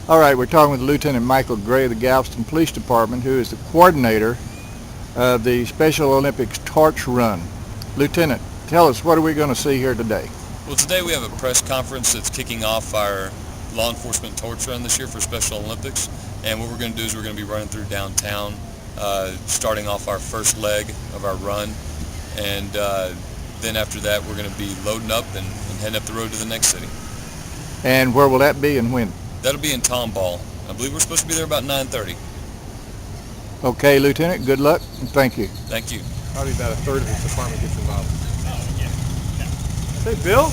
All right, we're talking with Lieutenant Michael Gray of the Galveston Police Department, who is the coordinator of the Special Olympics Torch Run. Lieutenant, tell us, what are we going to see here today? Well, today we have a press conference that's kicking off our law enforcement torch run this year for Special Olympics. And what we're going to do is we're going to be running through downtown, starting off our first leg of our run. And then after that, we're going to be loading up and heading up the road to the next city. And where will that be and when? That'll be in Tomball. I believe we're supposed to be there about 9:30. Okay, Lieutenant, good luck and thank you. Thank you. Probably about a third of the department gets involved. Hey, Bill?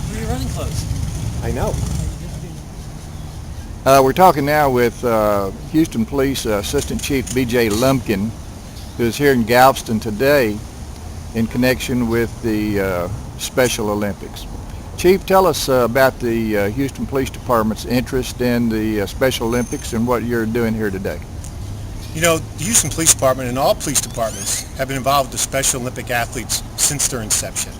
Where are you running close? I know. We're talking now with Houston Police Assistant Chief B.J. Lumpkin, who is here in Galveston today in connection with the Special Olympics. Chief, tell us about the Houston Police Department's interest in the Special Olympics and what you're doing here today. You know, the Houston Police Department and all police departments have been involved with the Special Olympic athletes since their inception.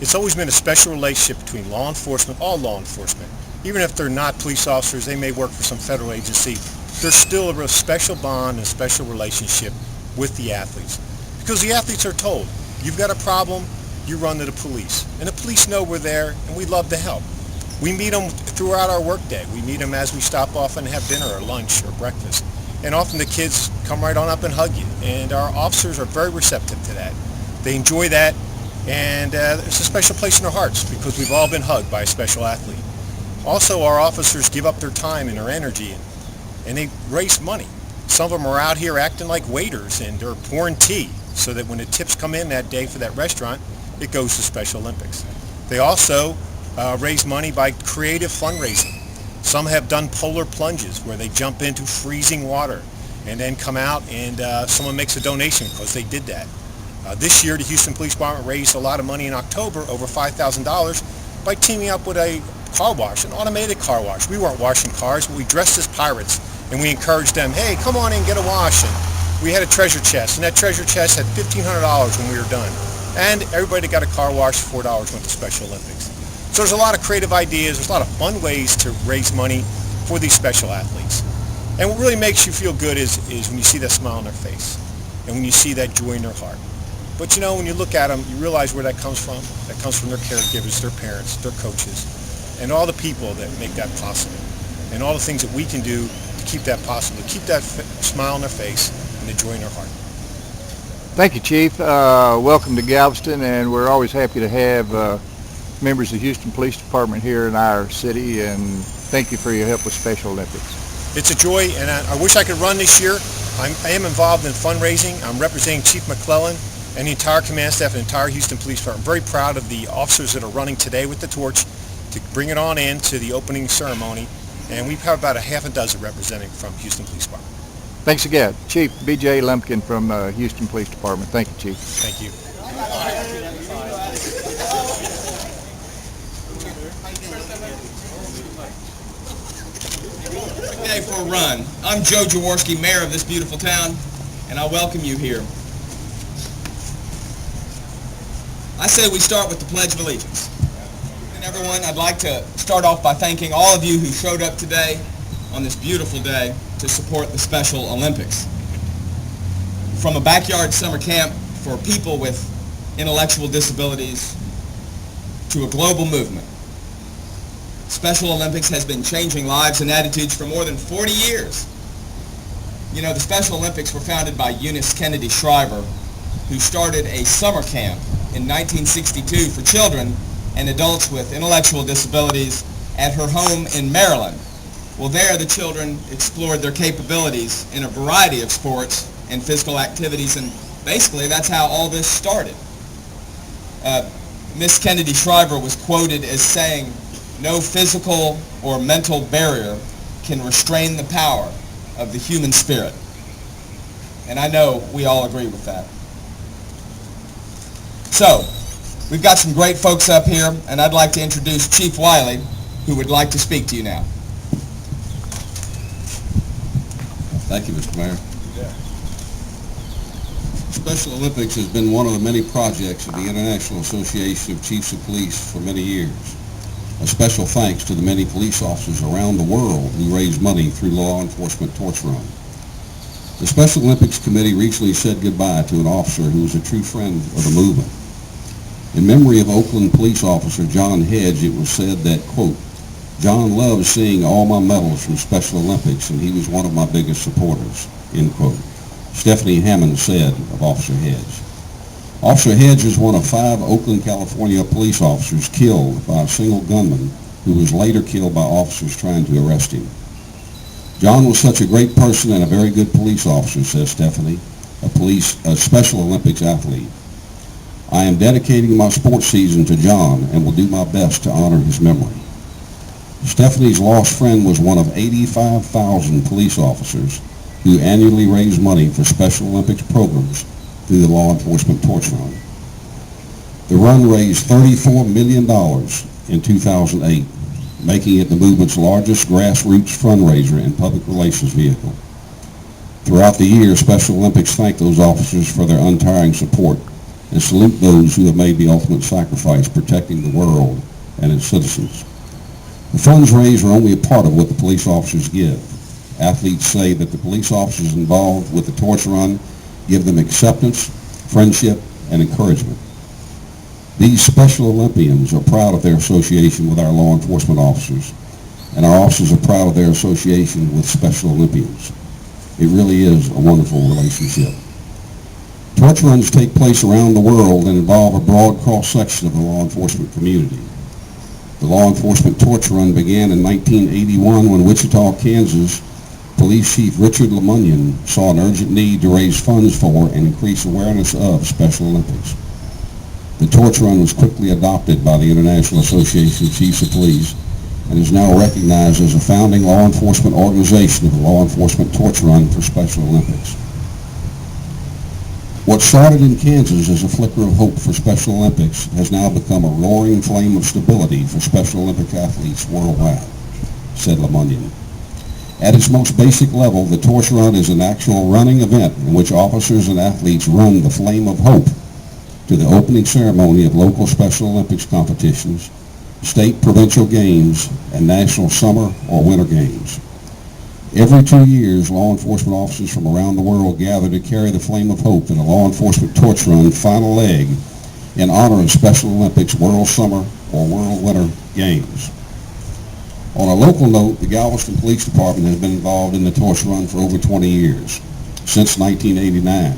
It's always been a special relationship between law enforcement, all law enforcement. Even if they're not police officers, they may work for some federal agency, there's still a real special bond and special relationship with the athletes. Because the athletes are told, you've got a problem, you run to the police. And the police know we're there and we'd love to help. We meet them throughout our workday. We meet them as we stop off and have dinner or lunch or breakfast. And often the kids come right on up and hug you. And our officers are very receptive to that. They enjoy that. And it's a special place in their hearts because we've all been hugged by a special athlete. Also, our officers give up their time and their energy and they raise money. Some of them are out here acting like waiters and they're pouring tea so that when the tips come in that day for that restaurant, it goes to Special Olympics. They also raise money by creative fundraising. Some have done polar plunges where they jump into freezing water and then come out and someone makes a donation because they did that. This year, the Houston Police Department raised a lot of money in October, over $5,000, by teaming up with a car wash, an automated car wash. We weren't washing cars, but we dressed as pirates and we encouraged them, hey, come on in, get a wash. And we had a treasure chest, and that treasure chest had $1,500 when we were done. And everybody that got a car wash for $4 went to Special Olympics. So there's a lot of creative ideas, there's a lot of fun ways to raise money for these special athletes. And what really makes you feel good is when you see that smile on their face and when you see that joy in their heart. But you know, when you look at them, you realize where that comes from. That comes from their caregivers, their parents, their coaches, and all the people that make that possible. And all the things that we can do to keep that possible, to keep that smile on their face and the joy in their heart. Thank you, Chief. Welcome to Galveston, and we're always happy to have members of the Houston Police Department here in our city, and thank you for your help with Special Olympics. It's a joy, and I wish I could run this year. I am involved in fundraising. I'm representing Chief McClellan and the entire command staff and the entire Houston Police Department. I'm very proud of the officers that are running today with the torch to bring it on in to the opening ceremony, and we have about a half a dozen representing from Houston Police Department. Thanks again. Chief B.J. Lumpkin from Houston Police Department. Thank you, Chief. Thank you. Today for a run. I'm Joe Jaworski, mayor of this beautiful town, and I welcome you here. I say we start with the Pledge of Allegiance. And everyone, I'd like to start off by thanking all of you who showed up today on this beautiful day to support the Special Olympics. From a backyard summer camp for people with intellectual disabilities to a global movement, Special Olympics has been changing lives and attitudes for more than 40 years. You know, the Special Olympics were founded by Eunice Kennedy Shriver, who started a summer camp in 1962 for children and adults with intellectual disabilities at her home in Maryland. Well, there the children explored their capabilities in a variety of sports and physical activities, and basically that's how all this started. Miss Kennedy Shriver was quoted as saying, "No physical or mental barrier can restrain the power of the human spirit." And I know we all agree with that. So, we've got some great folks up here, and I'd like to introduce Chief Wiley, who would like to speak to you now. Thank you, Mr. Mayor. Special Olympics has been one of the many projects of the International Association of Chiefs of Police for many years. A special thanks to the many police officers around the world who raise money through Law Enforcement Torch Run. The Special Olympics Committee recently said goodbye to an officer who was a true friend of the movement. In memory of Oakland police officer John Hedge, it was said that, quote, John loved seeing all my medals from Special Olympics, and he was one of my biggest supporters, end quote. Stephanie Hammond said of Officer Hedge. Officer Hedge is one of 5 Oakland, California police officers killed by a single gunman who was later killed by officers trying to arrest him. John was such a great person and a very good police officer, says Stephanie, a Special Olympics athlete. I am dedicating my sports season to John and will do my best to honor his memory. Stephanie's lost friend was one of 85,000 police officers who annually raise money for Special Olympics programs through the Law Enforcement Torch Run. The run raised $34 million in 2008, making it the movement's largest grassroots fundraiser and public relations vehicle. Throughout the year, Special Olympics thank those officers for their untiring support and salute those who have made the ultimate sacrifice protecting the world and its citizens. The funds raised are only a part of what the police officers give. Athletes say that the police officers involved with the torch run give them acceptance, friendship, and encouragement. These Special Olympians are proud of their association with our law enforcement officers, and our officers are proud of their association with Special Olympians. It really is a wonderful relationship. Torch runs take place around the world and involve a broad cross-section of the law enforcement community. The Law Enforcement Torch Run began in 1981 when Wichita, Kansas, Police Chief Richard Lemunion saw an urgent need to raise funds for and increase awareness of Special Olympics. The Torch Run was quickly adopted by the International Association of Chiefs of Police and is now recognized as a founding law enforcement organization of the Law Enforcement Torch Run for Special Olympics. What started in Kansas as a flicker of hope for Special Olympics has now become a roaring flame of stability for Special Olympic athletes worldwide, said Lemunion. At its most basic level, the Torch Run is an actual running event in which officers and athletes run the flame of hope to the opening ceremony of local Special Olympics competitions, state provincial games, and national summer or winter games. Every 2 years, law enforcement officers from around the world gather to carry the flame of hope in a Law Enforcement Torch Run final leg in honor of Special Olympics World Summer or World Winter Games. On a local note, the Galveston Police Department has been involved in the Torch Run for over 20 years, since 1989,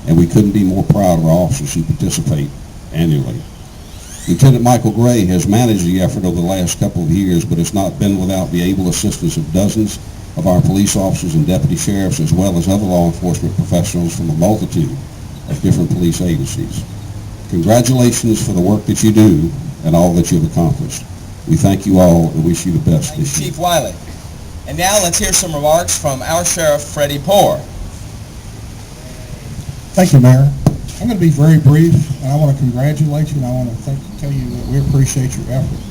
and we couldn't be more proud of our officers who participate annually. Lieutenant Michael Gray has managed the effort over the last couple of years, but it's not been without the able assistance of dozens of our police officers and deputy sheriffs, as well as other law enforcement professionals from a multitude of different police agencies. Congratulations for the work that you do and all that you've accomplished. We thank you all and wish you the best this year. Chief Wiley. And now let's hear some remarks from our Sheriff, Freddie Porter. Thank you, Mayor. I'm going to be very brief, and I want to congratulate you, and I want to tell you that we appreciate your effort.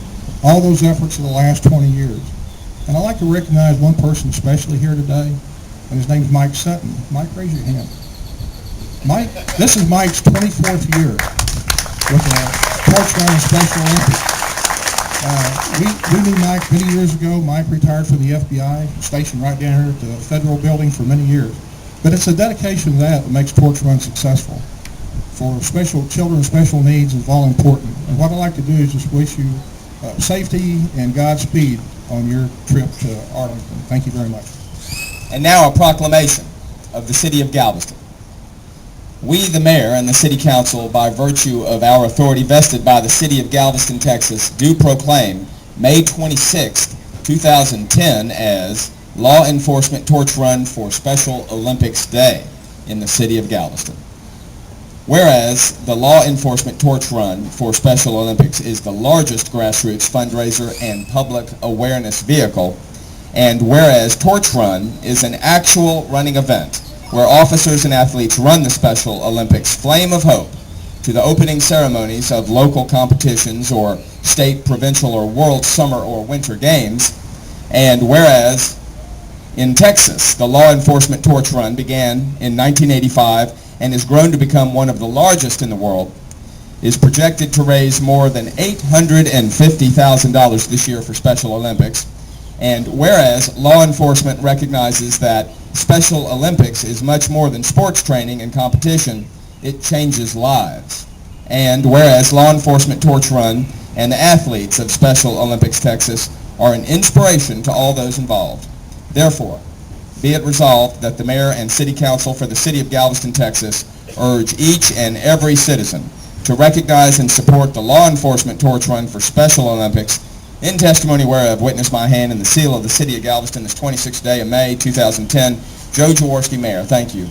All those efforts of the last 20 years. And I'd like to recognize one person especially here today, and his name is Mike Sutton. Mike, raise your hand. Mike, this is Mike's 24th year with the Torch Run and Special Olympics. We knew Mike many years ago. Mike retired from the FBI, stationed right down here at the federal building for many years. But it's the dedication to that makes Torch Run successful. For special children with special needs is all important. And what I'd like to do is just wish you safety and Godspeed on your trip to Arlington. Thank you very much. And now a proclamation of the City of Galveston. We, the Mayor and the City Council, by virtue of our authority vested by the City of Galveston, Texas, do proclaim May 26, 2010 as Law Enforcement Torch Run for Special Olympics Day in the City of Galveston. Whereas the Law Enforcement Torch Run for Special Olympics is the largest grassroots fundraiser and public awareness vehicle, and whereas Torch Run is an actual running event where officers and athletes run the Special Olympics Flame of Hope to the opening ceremonies of local competitions or state, provincial, or world summer or winter games, and whereas in Texas the Law Enforcement Torch Run began in 1985 and has grown to become one of the largest in the world, is projected to raise more than $850,000 this year for Special Olympics. And whereas law enforcement recognizes that Special Olympics is much more than sports training and competition, it changes lives. And whereas Law Enforcement Torch Run and the athletes of Special Olympics Texas are an inspiration to all those involved. Therefore, be it resolved that the Mayor and City Council for the City of Galveston, Texas urge each and every citizen to recognize and support the Law Enforcement Torch Run for Special Olympics, in testimony whereof witness my hand and the seal of the City of Galveston this 26th day of May 2010. Joe Jaworski, Mayor. Thank you.